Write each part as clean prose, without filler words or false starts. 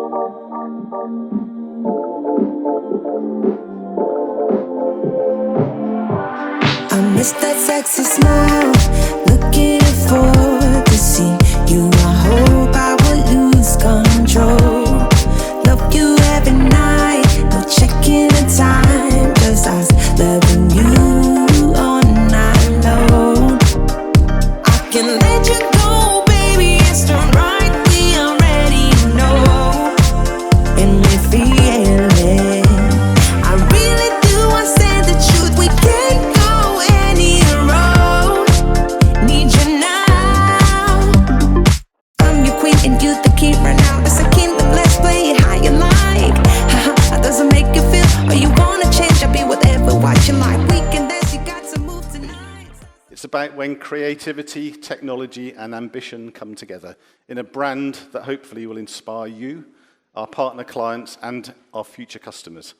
I miss that sexy smile, looking forward to see you. I hope I will lose control. Love you every night, no checking the time, just us loving you all night long. I can let you go, baby, it's the right thing, I'm ready, you know, and we feel it. I really do, I say the truth, we can't go any road. Need you now. I'm your queen and you the king right now. It's a kingdom, let's play it how you like. Haha, doesn't make you feel, or you wanna change, I'll be whatever, what you like. We can dance, you got to move tonight. It's about when creativity, technology, and ambition come together in a brand that hopefully will inspire you, our partner clients, and our future customers.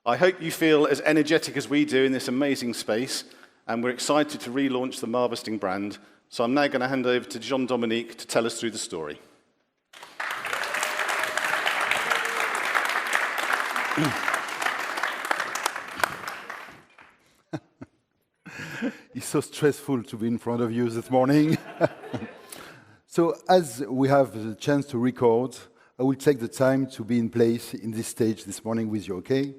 I hope you feel as energetic as we do in this amazing space, and we're excited to relaunch the Marvesting brand. So I'm now going to hand over to Jean-Dominique to tell us through the story. It's so stressful to be in front of you this morning. So as we have the chance to record, I will take the time to be in place in this stage this morning with you, okay?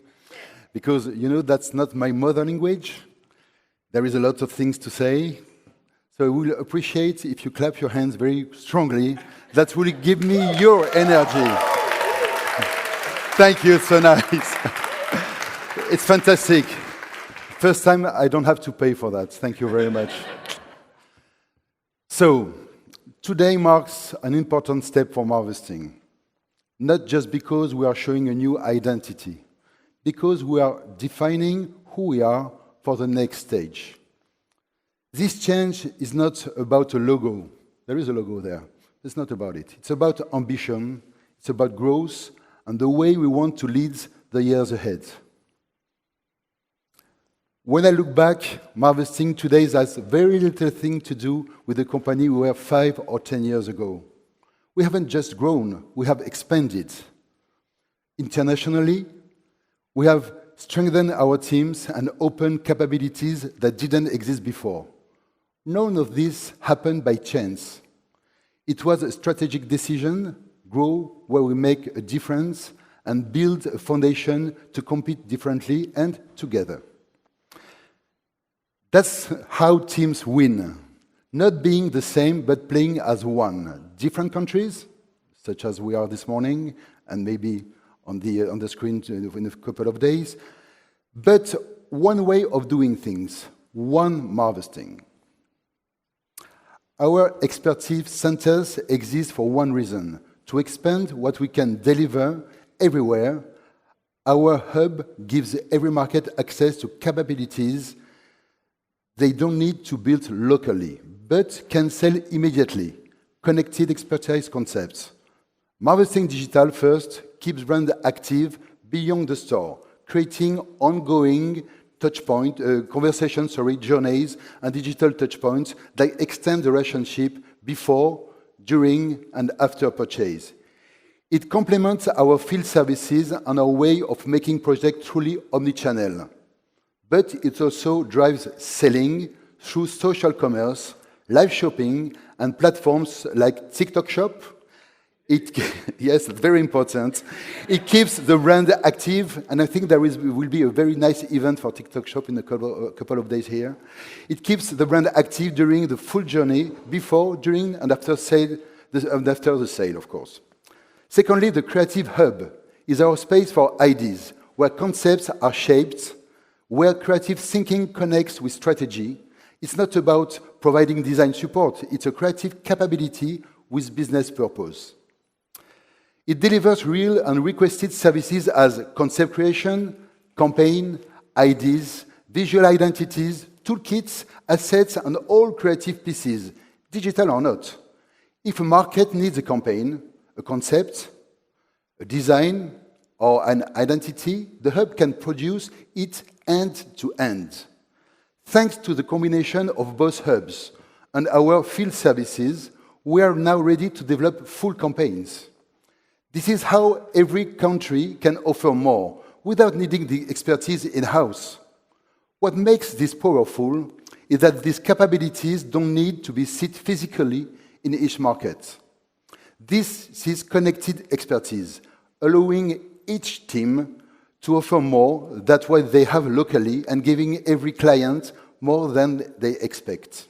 Because, you know, that's not my mother language. There is a lot of things to say. So I will appreciate if you clap your hands very strongly. That will give me your energy. Thank you, it's so nice. It's fantastic. First time I don't have to pay for that. Thank you very much. So, today marks an important step for Marvesting. Not just because we are showing a new identity, because we are defining who we are for the next stage. This change is not about a logo. There is a logo there. It's not about it. It's about ambition, it's about growth, and the way we want to lead the years ahead. When I look back, Marvesting today has very little thing to do with the company we were 5 or 10 years ago. We haven't just grown, we have expanded. Internationally, we have strengthened our teams and opened capabilities that didn't exist before. None of this happened by chance. It was a strategic decision, grow where we make a difference, and build a foundation to compete differently and together. That's how teams win. Not being the same, but playing as one. Different countries, such as we are this morning, and maybe on the screen in a couple of days, but one way of doing things, one Marvesting. Our expertise centers exist for one reason, to expand what we can deliver everywhere. Our hub gives every market access to capabilities they don't need to build locally, but can sell immediately. Connected expertise concepts. Marvesting Digital first keeps brand active beyond the store, creating ongoing journeys and digital touchpoints that extend the relationship before, during, and after purchase. It complements our field services and our way of making projects truly omnichannel. But it also drives selling through social commerce, live shopping, and platforms like TikTok Shop. Yes, very important. It keeps the brand active, and I think will be a very nice event for TikTok Shop in a couple of days here. It keeps the brand active during the full journey, before, during, and after the sale, of course. Secondly, the Creative Hub is our space for ideas, where concepts are shaped, where creative thinking connects with strategy. It's not about providing design support, it's a creative capability with business purpose. It delivers real and requested services as concept creation, campaign, ideas, visual identities, toolkits, assets, and all creative pieces, digital or not. If a market needs a campaign, a concept, a design, or an identity, the hub can produce it end-to-end. Thanks to the combination of both hubs and our field services, we are now ready to develop full campaigns. This is how every country can offer more without needing the expertise in-house. What makes this powerful is that these capabilities don't need to be sit physically in each market. This is connected expertise, allowing each team to offer more than what they have locally and giving every client more than they expect.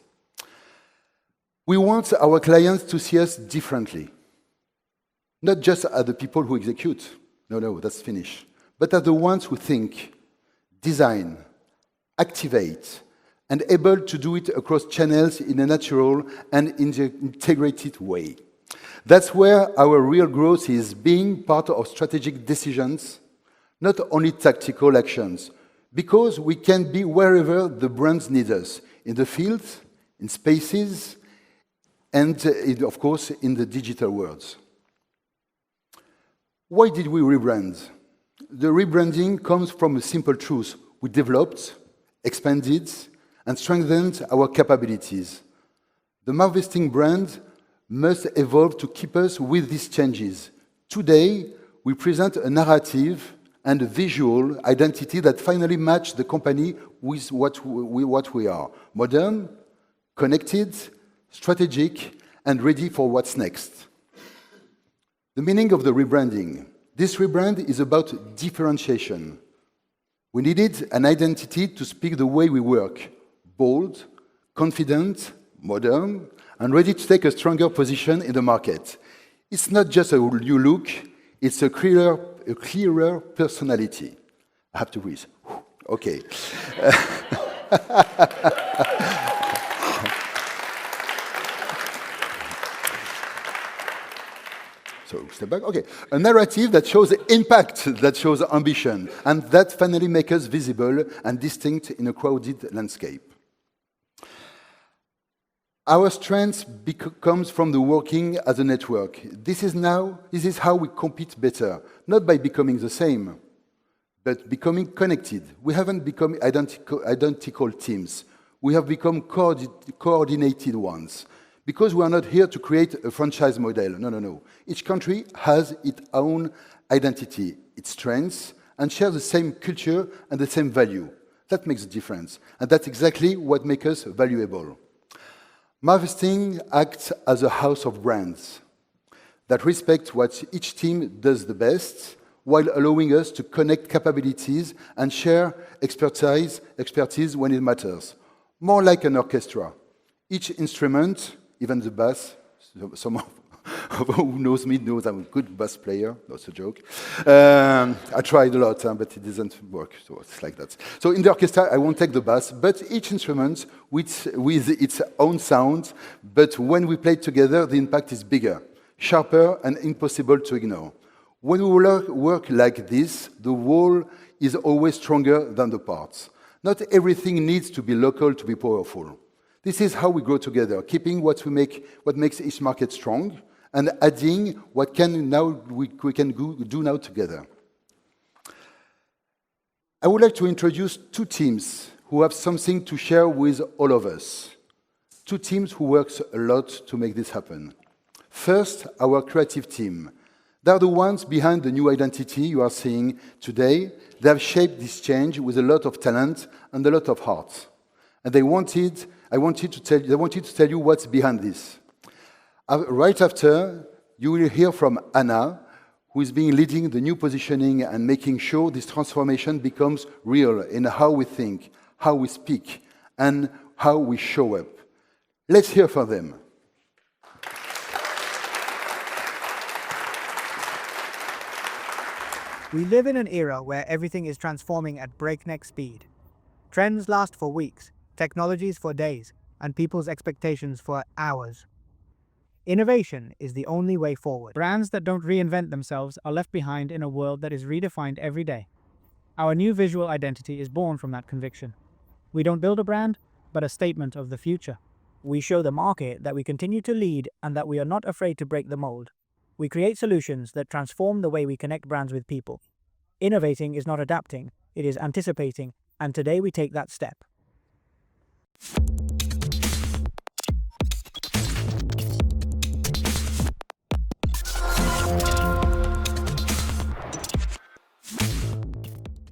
We want our clients to see us differently, not just as the people who execute. No, that's finished. But as the ones who think, design, activate, and able to do it across channels in a natural and integrated way. That's where our real growth is, being part of strategic decisions, not only tactical actions, because we can be wherever the brands need us, in the field, in spaces, and of course, in the digital worlds. Why did we rebrand? The rebranding comes from a simple truth. We developed, expanded, and strengthened our capabilities. The Marvesting brand must evolve to keep us with these changes. Today, we present a narrative and a visual identity that finally match the company with what we are. Modern, connected, strategic, and ready for what's next. The meaning of the rebranding. This rebrand is about differentiation. We needed an identity to speak the way we work. Bold, confident, modern, and ready to take a stronger position in the market. It's not just a new look, it's a clearer personality. I have to breathe. Okay. So, step back. Okay. A narrative that shows impact, that shows ambition, and that finally makes us visible and distinct in a crowded landscape. Our strength comes from the working as a network. This is how we compete better, not by becoming the same, but becoming connected. We haven't become identical teams. We have become coordinated ones. Because we are not here to create a franchise model. No. Each country has its own identity, its strengths, and shares the same culture and the same value. That makes a difference. And that's exactly what makes us valuable. Marvesting acts as a house of brands that respect what each team does the best, while allowing us to connect capabilities and share expertise when it matters. More like an orchestra. Each instrument, even the bass, some who knows me knows I'm a good bass player. That's a joke. I tried a lot, but it doesn't work, so it's like that. So in the orchestra, I won't take the bass, but each instrument with its own sound, but when we play together, the impact is bigger, sharper, and impossible to ignore. When we work like this, the whole is always stronger than the parts. Not everything needs to be local to be powerful. This is how we grow together, keeping what makes each market strong, and adding what we can do now together. I would like to introduce two teams who have something to share with all of us. Two teams who work a lot to make this happen. First, our creative team. They are the ones behind the new identity you are seeing today. They have shaped this change with a lot of talent and a lot of heart. And they wanted to tell you what's behind this. Right after, you will hear from Anna, who is leading the new positioning and making sure this transformation becomes real in how we think, how we speak, and how we show up. Let's hear from them. We live in an era where everything is transforming at breakneck speed. Trends last for weeks, technologies for days, and people's expectations for hours. Innovation is the only way forward. Brands that don't reinvent themselves are left behind in a world that is redefined every day. Our new visual identity is born from that conviction. We don't build a brand, but a statement of the future. We show the market that we continue to lead and that we are not afraid to break the mold. We create solutions that transform the way we connect brands with people. Innovating is not adapting, it is anticipating, and today we take that step.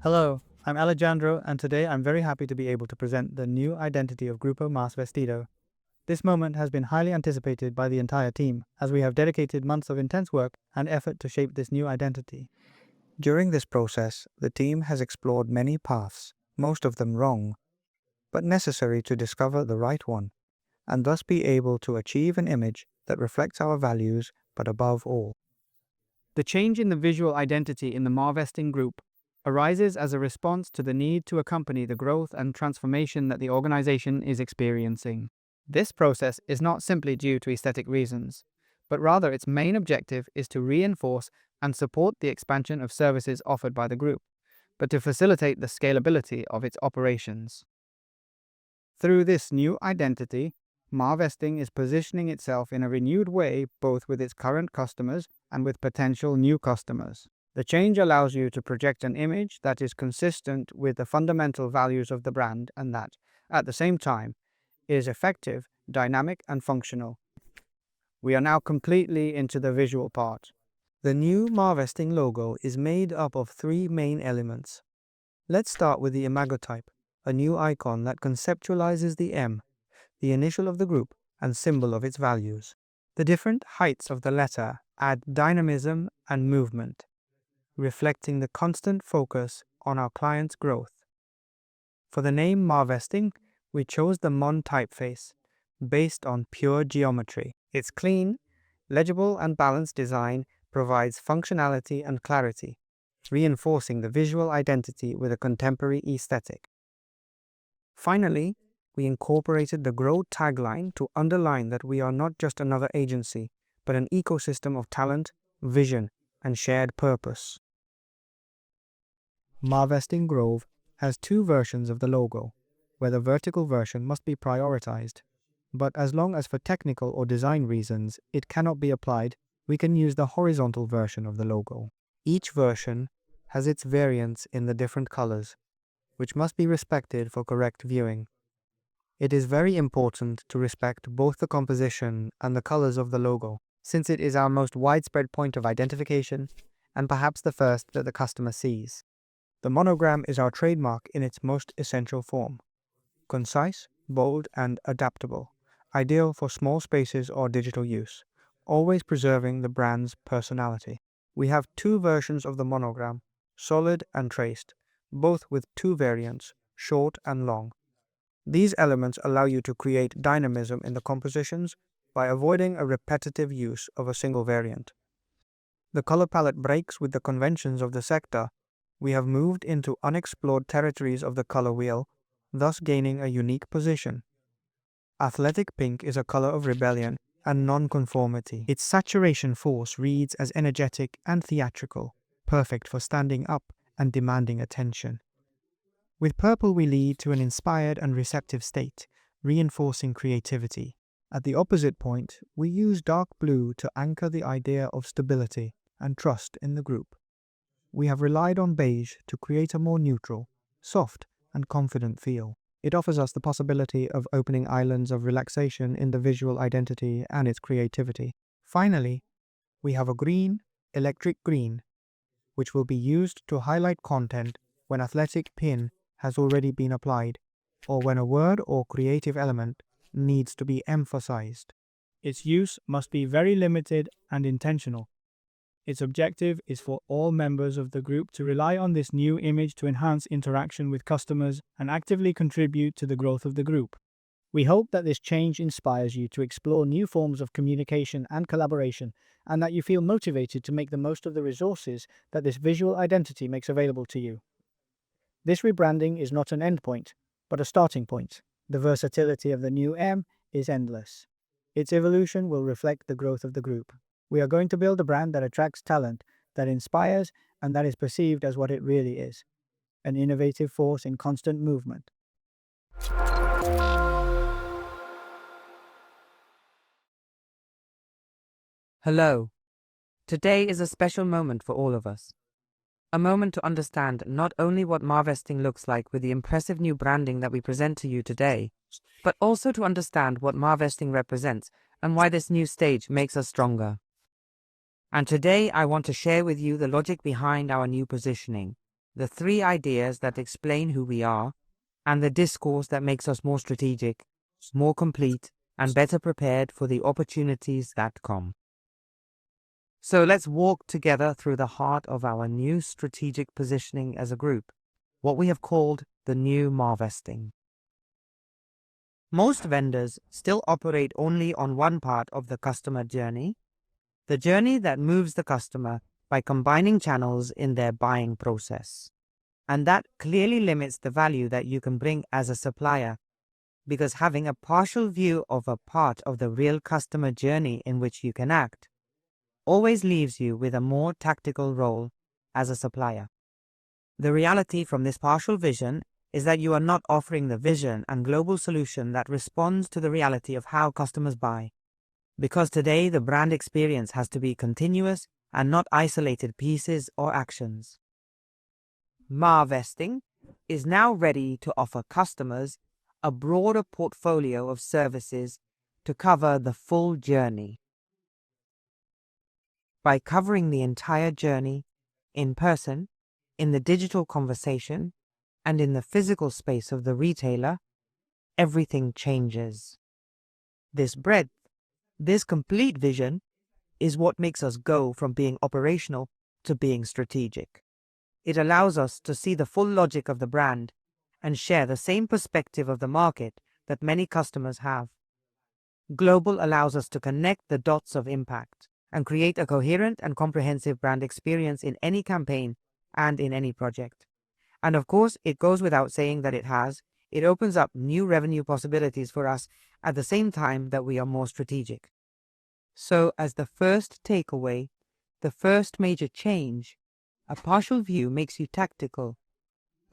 Hello, I'm Alejandro, and today I'm very happy to be able to present the new identity of Grupo Marvesting. This moment has been highly anticipated by the entire team, as we have dedicated months of intense work and effort to shape this new identity. During this process, the team has explored many paths, most of them wrong, but necessary to discover the right one, and thus be able to achieve an image that reflects our values, but above all. The change in the visual identity in the Marvesting group arises as a response to the need to accompany the growth and transformation that the organization is experiencing. This process is not simply due to aesthetic reasons, but rather its main objective is to reinforce and support the expansion of services offered by the group, but to facilitate the scalability of its operations. Through this new identity, Marvesting is positioning itself in a renewed way both with its current customers and with potential new customers. The change allows you to project an image that is consistent with the fundamental values of the brand and that, at the same time, is effective, dynamic, and functional. We are now completely into the visual part. The new Marvesting logo is made up of three main elements. Let's start with the imagotype, a new icon that conceptualizes the M, the initial of the group and symbol of its values. The different heights of the letter add dynamism and movement, reflecting the constant focus on our client's growth. For the name Marvesting, we chose the Mon typeface, based on pure geometry. Its clean, legible and balanced design provides functionality and clarity, reinforcing the visual identity with a contemporary aesthetic. Finally, we incorporated the Grow tagline to underline that we are not just another agency, but an ecosystem of talent, vision, and shared purpose. Marvesting Grove has two versions of the logo, where the vertical version must be prioritized. But as long as for technical or design reasons it cannot be applied, we can use the horizontal version of the logo. Each version has its variants in the different colors, which must be respected for correct viewing. It is very important to respect both the composition and the colors of the logo, since it is our most widespread point of identification and perhaps the first that the customer sees. The monogram is our trademark in its most essential form. Concise, bold, and adaptable, ideal for small spaces or digital use, always preserving the brand's personality. We have two versions of the monogram, solid and traced, both with two variants, short and long. These elements allow you to create dynamism in the compositions by avoiding a repetitive use of a single variant. The color palette breaks with the conventions of the sector. We have moved into unexplored territories of the color wheel, thus gaining a unique position. Athletic pink is a color of rebellion and non-conformity. Its saturation force reads as energetic and theatrical, perfect for standing up and demanding attention. With purple we lead to an inspired and receptive state, reinforcing creativity. At the opposite point, we use dark blue to anchor the idea of stability and trust in the group. We have relied on beige to create a more neutral, soft, and confident feel. It offers us the possibility of opening islands of relaxation in the visual identity and its creativity. Finally, we have a green, electric green, which will be used to highlight content when athletic pin has already been applied, or when a word or creative element needs to be emphasized. Its use must be very limited and intentional. Its objective is for all members of the group to rely on this new image to enhance interaction with customers and actively contribute to the growth of the group. We hope that this change inspires you to explore new forms of communication and collaboration, and that you feel motivated to make the most of the resources that this visual identity makes available to you. This rebranding is not an endpoint, but a starting point. The versatility of the new M is endless. Its evolution will reflect the growth of the group. We are going to build a brand that attracts talent, that inspires, and that is perceived as what it really is, an innovative force in constant movement. Hello. Today is a special moment for all of us. A moment to understand not only what Marvesting looks like with the impressive new branding that we present to you today, but also to understand what Marvesting represents and why this new stage makes us stronger. And today I want to share with you the logic behind our new positioning. the 3 ideas that explain who we are, and the discourse that makes us more strategic, more complete, and better prepared for the opportunities that come. So let's walk together through the heart of our new strategic positioning as a group, what we have called the new Marvesting. Most vendors still operate only on one part of the customer journey, the journey that moves the customer by combining channels in their buying process. And that clearly limits the value that you can bring as a supplier, because having a partial view of a part of the real customer journey in which you can act always leaves you with a more tactical role as a supplier. The reality from this partial vision is that you are not offering the vision and global solution that responds to the reality of how customers buy. Because today the brand experience has to be continuous and not isolated pieces or actions. Marvesting is now ready to offer customers a broader portfolio of services to cover the full journey. By covering the entire journey, in person, in the digital conversation, and in the physical space of the retailer, everything changes. This breadth, this complete vision, is what makes us go from being operational to being strategic. It allows us to see the full logic of the brand and share the same perspective of the market that many customers have. Global allows us to connect the dots of impact and create a coherent and comprehensive brand experience in any campaign and in any project. And of course, it goes without saying that it opens up new revenue possibilities for us at the same time that we are more strategic. So as the first takeaway, the first major change, a partial view makes you tactical,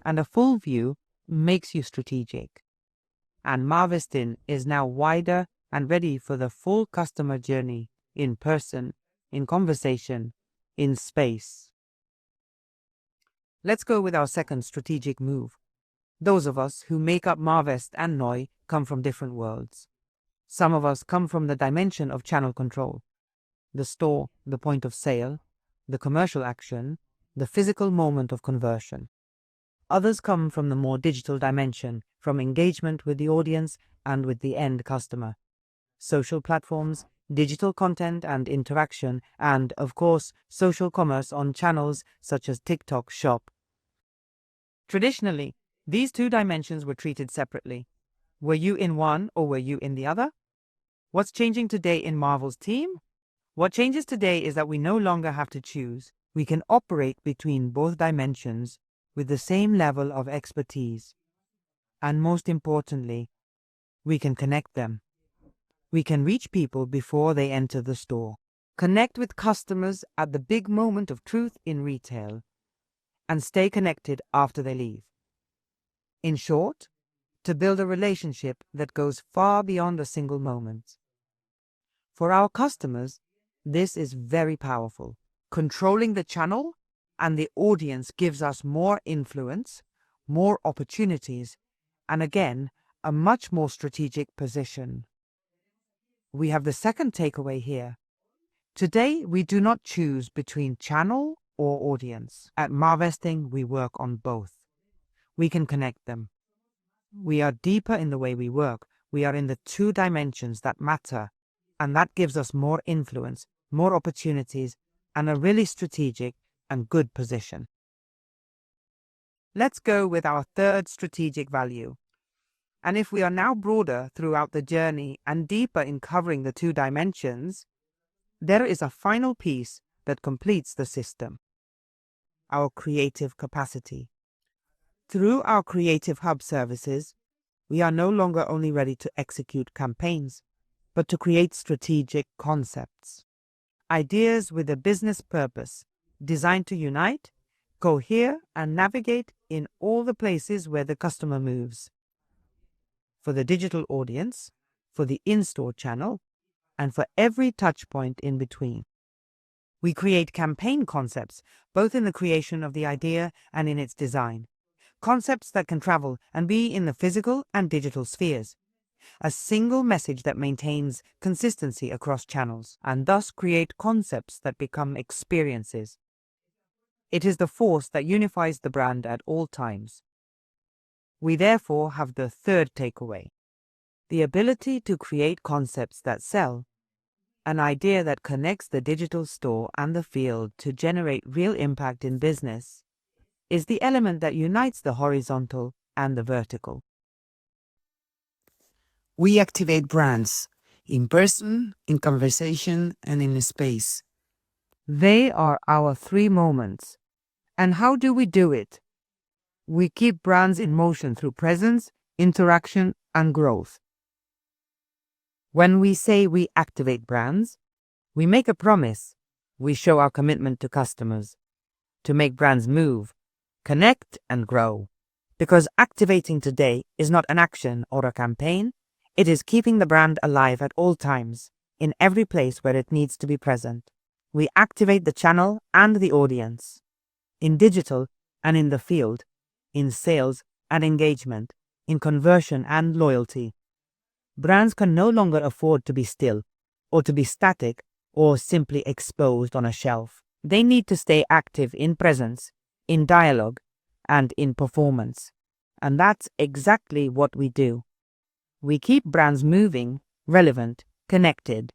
and a full view makes you strategic. And Marvesting is now wider and ready for the full customer journey, in person, in conversation, in space. Let's go with our second strategic move. Those of us who make up Marvest and Noi come from different worlds. Some of us come from the dimension of channel control, the store, the point of sale, the commercial action, the physical moment of conversion. Others come from the more digital dimension, from engagement with the audience and with the end customer. Social platforms, digital content and interaction, and, of course, social commerce on channels such as TikTok Shop. Traditionally, these 2 dimensions were treated separately. Were you in one or were you in the other? What's changing today in Marvel's team? What changes today is that we no longer have to choose. We can operate between both dimensions with the same level of expertise. And most importantly, we can connect them. We can reach people before they enter the store, connect with customers at the big moment of truth in retail, and stay connected after they leave. In short, to build a relationship that goes far beyond a single moment. For our customers, this is very powerful. Controlling the channel and the audience gives us more influence, more opportunities, and again, a much more strategic position. We have the second takeaway here. Today, we do not choose between channel or audience. At Marvesting, we work on both. We can connect them. We are deeper in the way we work. We are in the 2 dimensions that matter, and that gives us more influence, more opportunities, and a really strategic and good position. Let's go with our third strategic value. And if we are now broader throughout the journey and deeper in covering the 2 dimensions, there is a final piece that completes the system: our creative capacity. Through our Creative Hub services, we are no longer only ready to execute campaigns, but to create strategic concepts. Ideas with a business purpose, designed to unite, cohere, and navigate in all the places where the customer moves. For the digital audience, for the in-store channel, and for every touch point in between. We create campaign concepts, both in the creation of the idea and in its design. Concepts that can travel and be in the physical and digital spheres. A single message that maintains consistency across channels, and thus create concepts that become experiences. It is the force that unifies the brand at all times. We therefore have the third takeaway: the ability to create concepts that sell, an idea that connects the digital store and the field to generate real impact in business, is the element that unites the horizontal and the vertical. We activate brands in person, in conversation, and in space. They are our 3 moments. And how do we do it? We keep brands in motion through presence, interaction, and growth. When we say we activate brands, we make a promise. We show our commitment to customers to make brands move, connect, and grow. Because activating today is not an action or a campaign, it is keeping the brand alive at all times, in every place where it needs to be present. We activate the channel and the audience, in digital and in the field, in sales and engagement, in conversion and loyalty. Brands can no longer afford to be still, or to be static, or simply exposed on a shelf. They need to stay active in presence, in dialogue, and in performance. And that's exactly what we do. We keep brands moving, relevant, connected,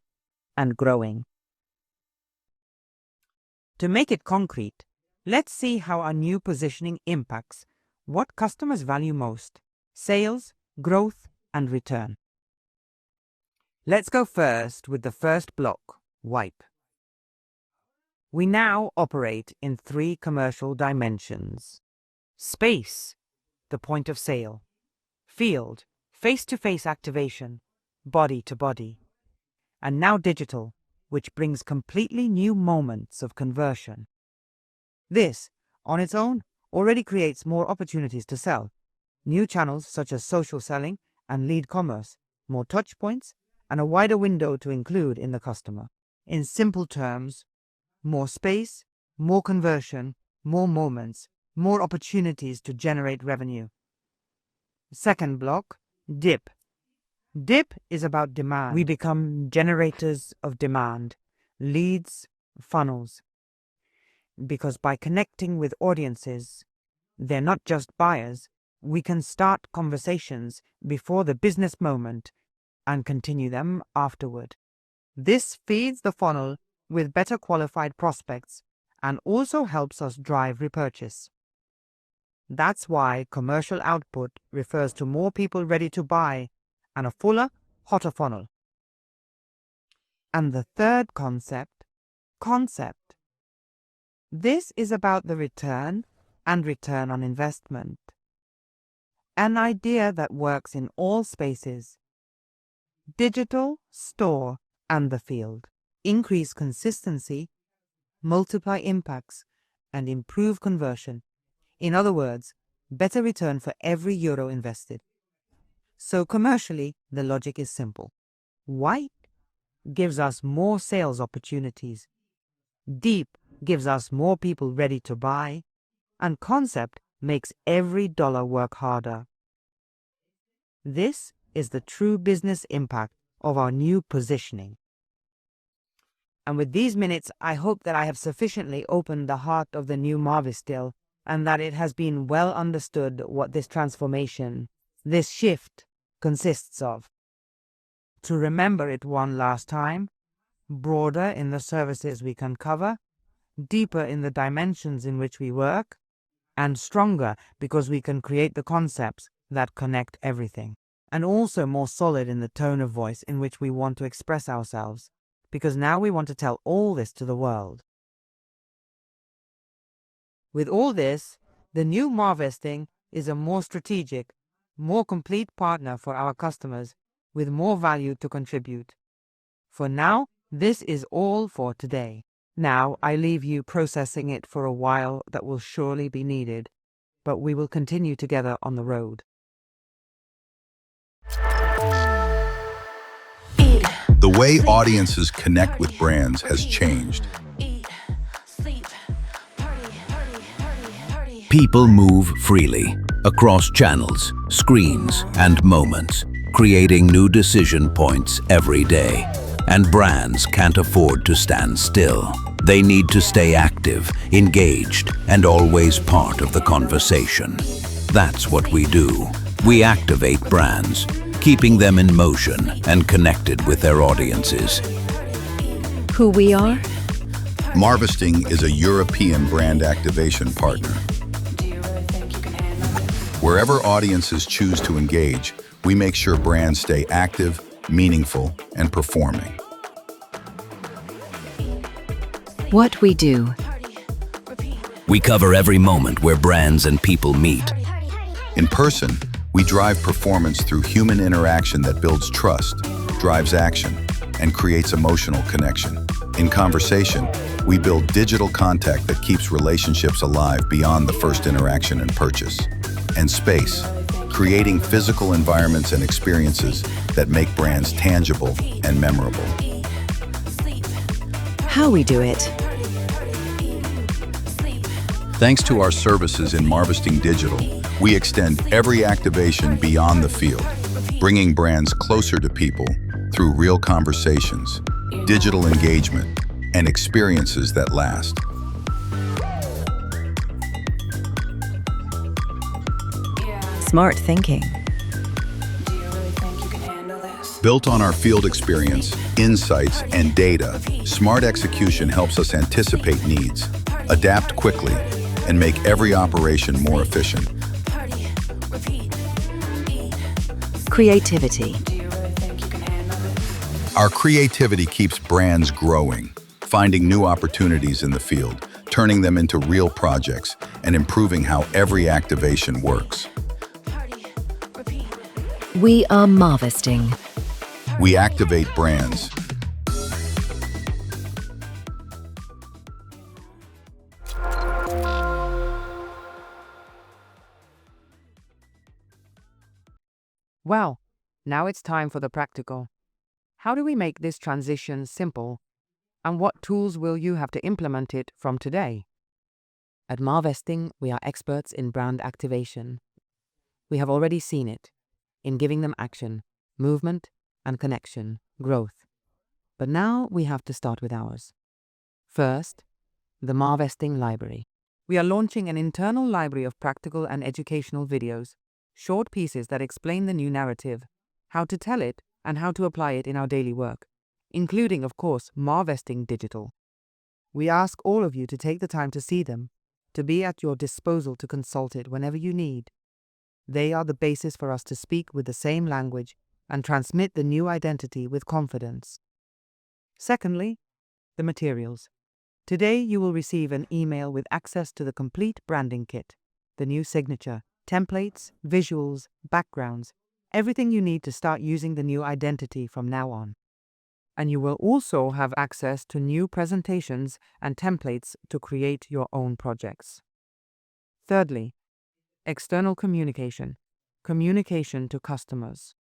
and growing. To make it concrete, let's see how our new positioning impacts what customers value most: sales, growth, and return. Let's go first with the first block, wipe. We now operate in 3 commercial dimensions: space, the point of sale; field, face-to-face activation, body to body; and now digital, which brings completely new moments of conversion. This, on its own, already creates more opportunities to sell, new channels such as social selling and lead commerce, more touch points, and a wider window to include in the customer. In simple terms, more space, more conversion, more moments, more opportunities to generate revenue. Second block, dip. Dip is about demand. We become generators of demand, leads, funnels. Because by connecting with audiences, they're not just buyers, we can start conversations before the business moment and continue them afterward. This feeds the funnel with better qualified prospects and also helps us drive repurchase. That's why commercial output refers to more people ready to buy and a fuller, hotter funnel. And the third concept. This is about the return and return on investment. An idea that works in all spaces: digital, store, and the field. Increase consistency, multiply impacts, and improve conversion. In other words, better return for every euro invested. So commercially, the logic is simple. White gives us more sales opportunities. Deep gives us more people ready to buy. And concept makes every dollar work harder. This is the true business impact of our new positioning. And with these minutes, I hope that I have sufficiently opened the heart of the new Marvesting, and that it has been well understood what this transformation, this shift, consists of. To remember it one last time: broader in the services we can cover, deeper in the dimensions in which we work, and stronger because we can create the concepts that connect everything. And also more solid in the tone of voice in which we want to express ourselves, because now we want to tell all this to the world. With all this, the new Marvesting is a more strategic, more complete partner for our customers, with more value to contribute. For now, this is all for today. Now I leave you processing it for a while. That will surely be needed, but we will continue together on the road. The way audiences connect with brands has changed. People move freely across channels, screens, and moments, creating new decision points every day. And brands can't afford to stand still. They need to stay active, engaged, and always part of the conversation. That's what we do. We activate brands, keeping them in motion and connected with their audiences. Who we are? Marvesting is a European brand activation partner. Wherever audiences choose to engage, we make sure brands stay active, meaningful, and performing. What we do. We cover every moment where brands and people meet. In person, we drive performance through human interaction that builds trust, drives action, and creates emotional connection. In conversation, we build digital contact that keeps relationships alive beyond the first interaction and purchase. And space, creating physical environments and experiences that make brands tangible and memorable. How we do it. Thanks to our services in Marvesting Digital, we extend every activation beyond the field, bringing brands closer to people through real conversations, digital engagement, and experiences that last. Smart thinking. Built on our field experience, insights, and data, smart execution helps us anticipate needs, adapt quickly, and make every operation more efficient. Creativity. Our creativity keeps brands growing, finding new opportunities in the field, turning them into real projects, and improving how every activation works. We are Marvesting. We activate brands. Well, now it's time for the practical. How do we make this transition simple? And what tools will you have to implement it from today? At Marvesting, we are experts in brand activation. We have already seen it in giving them action, movement, and connection, growth. But now we have to start with ours. First, the Marvesting Library. We are launching an internal library of practical and educational videos, short pieces that explain the new narrative, how to tell it, and how to apply it in our daily work, including, of course, Marvesting Digital. We ask all of you to take the time to see them, to be at your disposal to consult it whenever you need. They are the basis for us to speak with the same language and transmit the new identity with confidence. Secondly, the materials. Today you will receive an email with access to the complete branding kit, the new signature, templates, visuals, backgrounds, everything you need to start using the new identity from now on. And you will also have access to new presentations and templates to create your own projects. Thirdly, external communication, communication to customers.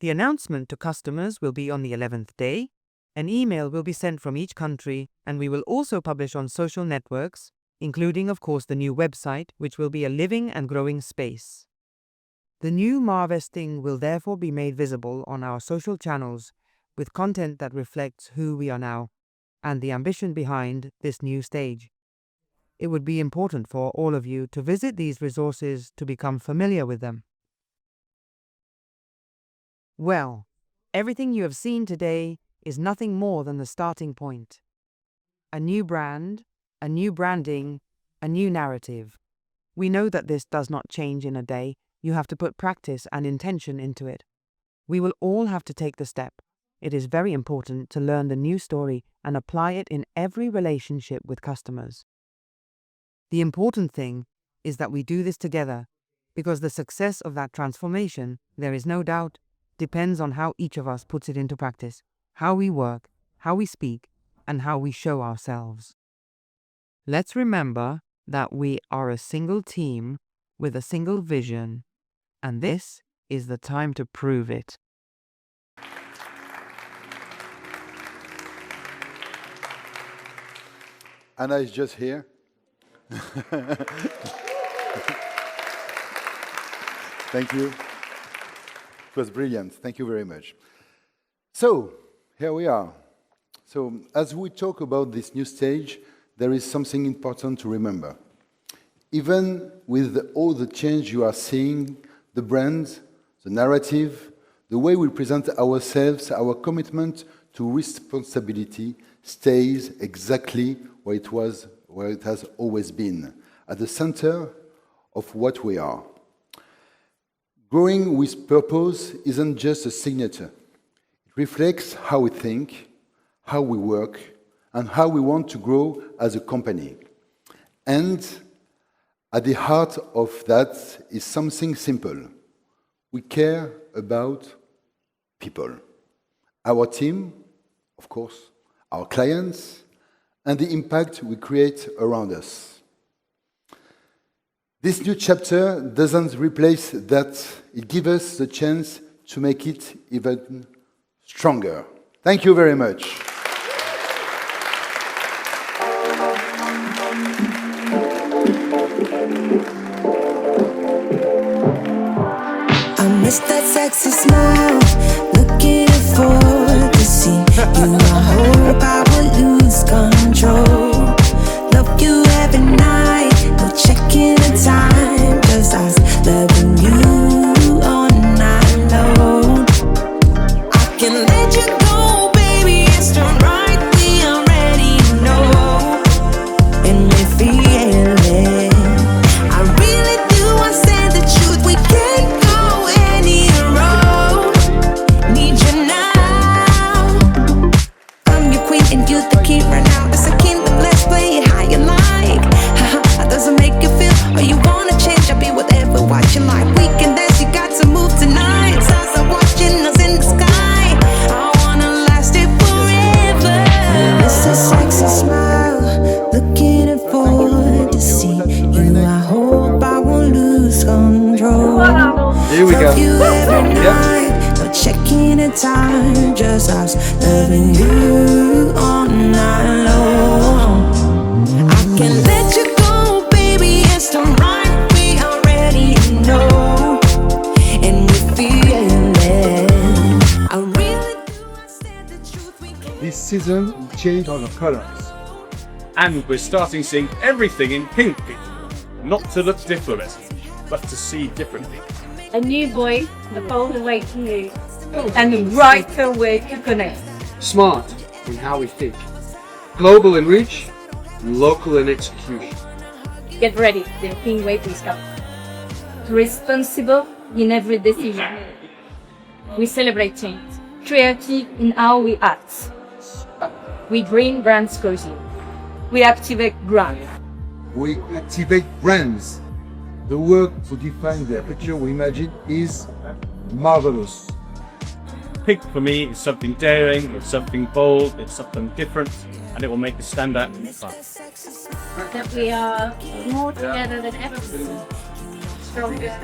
The announcement to customers will be on the 11th day. An email will be sent from each country, and we will also publish on social networks, including, of course, the new website, which will be a living and growing space. The new Marvesting will therefore be made visible on our social channels with content that reflects who we are now and the ambition behind this new stage. It would be important for all of you to visit these resources to become familiar with them. Well, everything you have seen today is nothing more than the starting point. A new brand, a new branding, a new narrative. We know that this does not change in a day. You have to put practice and intention into it. We will all have to take the step. It is very important to learn the new story and apply it in every relationship with customers. The important thing is that we do this together, because the success of that transformation, there is no doubt, depends on how each of us puts it into practice, how we work, how we speak, and how we show ourselves. Let's remember that we are a single team with a single vision, and this is the time to prove it. Anna is just here. Thank you. It was brilliant. Thank you very much. So, here we are. So, as we talk about this new stage, there is something important to remember. Even with all the change you are seeing, the brand, the narrative, the way we present ourselves, our commitment to responsibility stays exactly where it has always been, at the center of what we are. Growing with purpose isn't just a signature. It reflects how we think, how we work, and how we want to grow as a company. And at the heart of that is something simple. We care about people. Our team, of course, our clients, and the impact we create around us. This new chapter doesn't replace that. It gives us the chance to make it even stronger. Thank you very much. I miss that sexy smile, looking forward to see you. I hope I will lose control. Love you every night, no checking the time, just us loving you all night long. I can let you go, baby, it's the right, we already know, and we feel it. I really do, I said the truth, we can't go any road. Need you now. I'm your queen and you the king right now. It's a kingdom, let's play it how you like. Haha, doesn't make you feel, or you wanna change, I'll be whatever, what you like. We can dance, you got to move tonight. Stars are watching us in the sky. I wanna last it forever. It's a sexy smile, looking forward to see you. I hope I won't lose control. Here we go. Love you every night, no checking the time, just us loving you all night long. I can let you go, baby, it's the right, we already know, and we feel it. I really do understand the truth, we can. This season, we changed all the colors. And we're starting seeing everything in pink. Not to look different, but to see differently. A new voice, a bolder way to move, and a brighter way to connect. Smart in how we think. Global in reach, local in execution. Get ready, the pink wave is coming. Responsible in every decision. We celebrate change. Creative in how we act. We bring brands cozy. We activate brand. We activate brands. The work to define the picture we imagine is marvelous. Pink for me is something daring, it's something bold, it's something different, and it will make us stand out in front. That we are more together than ever before. Stronger.